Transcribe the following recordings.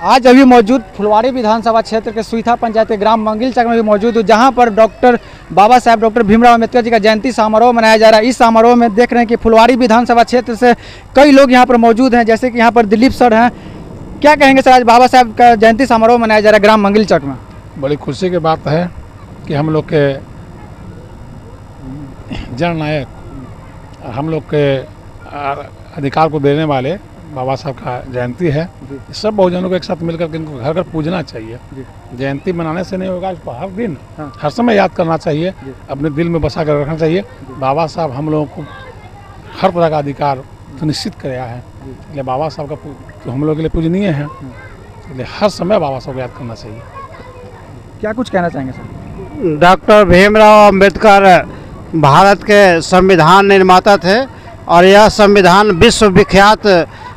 आज अभी मौजूद फुलवाड़ी विधानसभा क्षेत्र के सुईथा पंचायत के ग्राम मंगिलचक में भी मौजूद हूँ, जहाँ पर बाबा साहेब डॉक्टर भीमराव अम्बेडकर जी का जयंती समारोह मनाया जा रहा है। इस समारोह में देख रहे हैं कि फुलवाड़ी विधानसभा क्षेत्र से कई लोग यहाँ पर मौजूद हैं, जैसे कि यहाँ पर दिलीप सर हैं। क्या कहेंगे सर, आज बाबा साहेब का जयंती समारोह मनाया जा रहा है ग्राम मंगिलचक में? बड़ी खुशी की बात है कि हम लोग के जननायक, हम लोग के अधिकार को देने वाले बाबा साहब का जयंती है। सब बहुजनों को एक साथ मिलकर के इनको घर घर पूजना चाहिए। जयंती मनाने से नहीं होगा, इसको हर दिन हर समय याद करना चाहिए, अपने दिल में बसा कर रखना चाहिए। बाबा साहब हम लोगों को हर तरह का अधिकार सुनिश्चित कराया है, इसलिए बाबा साहब का तो हम लोग के लिए पूजनीय है, इसलिए हर समय बाबा साहब को याद करना चाहिए। क्या कुछ कहना चाहेंगे सर? डॉक्टर भीमराव अंबेडकर भारत के संविधान निर्माता थे और यह संविधान विश्व विख्यात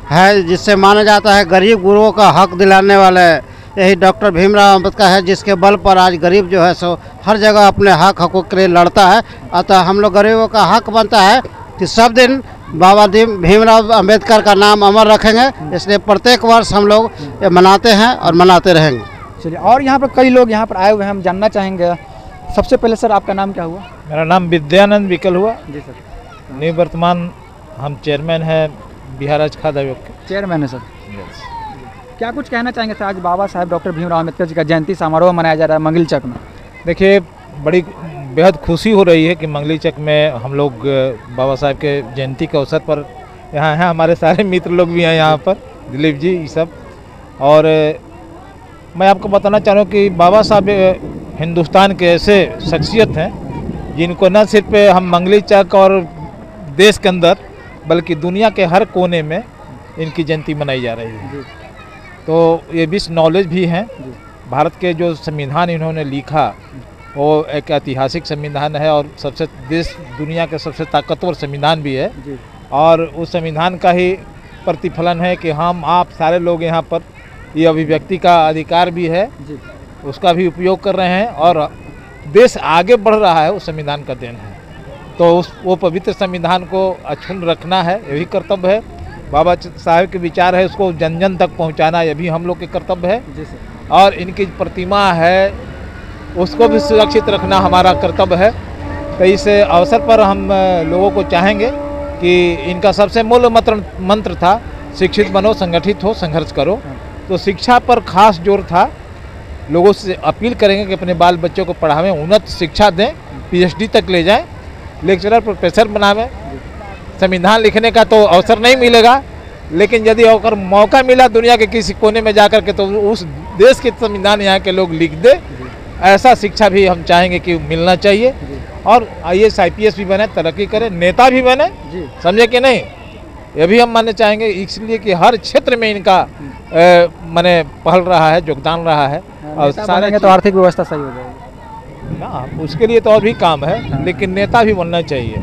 है, जिससे माना जाता है गरीब गुरुओं का हक दिलाने वाले यही डॉक्टर भीमराव अंबेडकर है, जिसके बल पर आज गरीब जो है सो हर जगह अपने हक हकूक़ के लिए लड़ता है। अतः हम लोग गरीबों का हक बनता है कि सब दिन बाबा भीमराव अंबेडकर का नाम अमर रखेंगे, इसलिए प्रत्येक वर्ष हम लोग ये मनाते हैं और मनाते रहेंगे। चलिए, और यहाँ पर कई लोग यहाँ पर आए हुए हैं, हम जानना चाहेंगे। सबसे पहले सर, आपका नाम क्या हुआ? मेरा नाम विद्यानंद विकल हुआ जी सर। निवर्तमान हम चेयरमैन है बिहार राज्य खाद्य आयोग के। चेयरमैन है सर। क्या कुछ कहना चाहेंगे सर, आज बाबा साहेब डॉक्टर भीमराव अम्बेडकर जी का जयंती समारोह मनाया जा रहा है मंगिलचक में? देखिए, बड़ी बेहद खुशी हो रही है कि मंगलीचक में हम लोग बाबा साहेब के जयंती के अवसर पर यहाँ हैं। हमारे सारे मित्र लोग भी हैं यहाँ पर, दिलीप जी ये सब। और मैं आपको बताना चाह रहा हूँ कि बाबा साहब हिंदुस्तान के ऐसे शख्सियत हैं जिनको न सिर्फ हम मंगलीचक और देश के अंदर बल्कि दुनिया के हर कोने में इनकी जयंती मनाई जा रही है। तो ये विश्व नॉलेज भी हैं। भारत के जो संविधान इन्होंने लिखा वो एक ऐतिहासिक संविधान है और सबसे दुनिया के सबसे ताकतवर संविधान भी है। और उस संविधान का ही प्रतिफलन है कि हम आप सारे लोग यहाँ पर ये अभिव्यक्ति का अधिकार भी है, उसका भी उपयोग कर रहे हैं और देश आगे बढ़ रहा है, उस संविधान का देन है। तो वो पवित्र संविधान को अक्षुण्ण रखना है, यही कर्तव्य है। बाबा साहेब के विचार है उसको जन जन तक पहुंचाना, यह भी हम लोग के कर्तव्य है। और इनकी प्रतिमा है उसको भी सुरक्षित रखना हमारा कर्तव्य है। तो इस अवसर पर हम लोगों को चाहेंगे कि इनका सबसे मूल मंत्र था, शिक्षित बनो, संगठित हो, संघर्ष करो। तो शिक्षा पर खास जोर था। लोगों से अपील करेंगे कि अपने बाल बच्चों को पढ़ावें, उन्नत शिक्षा दें, PhD तक ले जाएं, लेक्चरर प्रोफेसर बनावें। संविधान लिखने का तो अवसर नहीं मिलेगा, लेकिन यदि अगर मौका मिला दुनिया के किसी कोने में जाकर के तो उस देश के संविधान यहाँ के लोग लिख दे। ऐसा शिक्षा भी हम चाहेंगे कि मिलना चाहिए। और IAS IPS भी बने, तरक्की करें, नेता भी बने, समझे कि नहीं, ये भी हम मानना चाहेंगे। इसलिए कि हर क्षेत्र में इनका माने पहल रहा है, योगदान रहा है। और सारे तो आर्थिक व्यवस्था सही हो जाएगी ना, उसके लिए तो और भी काम है, लेकिन नेता भी बनना चाहिए।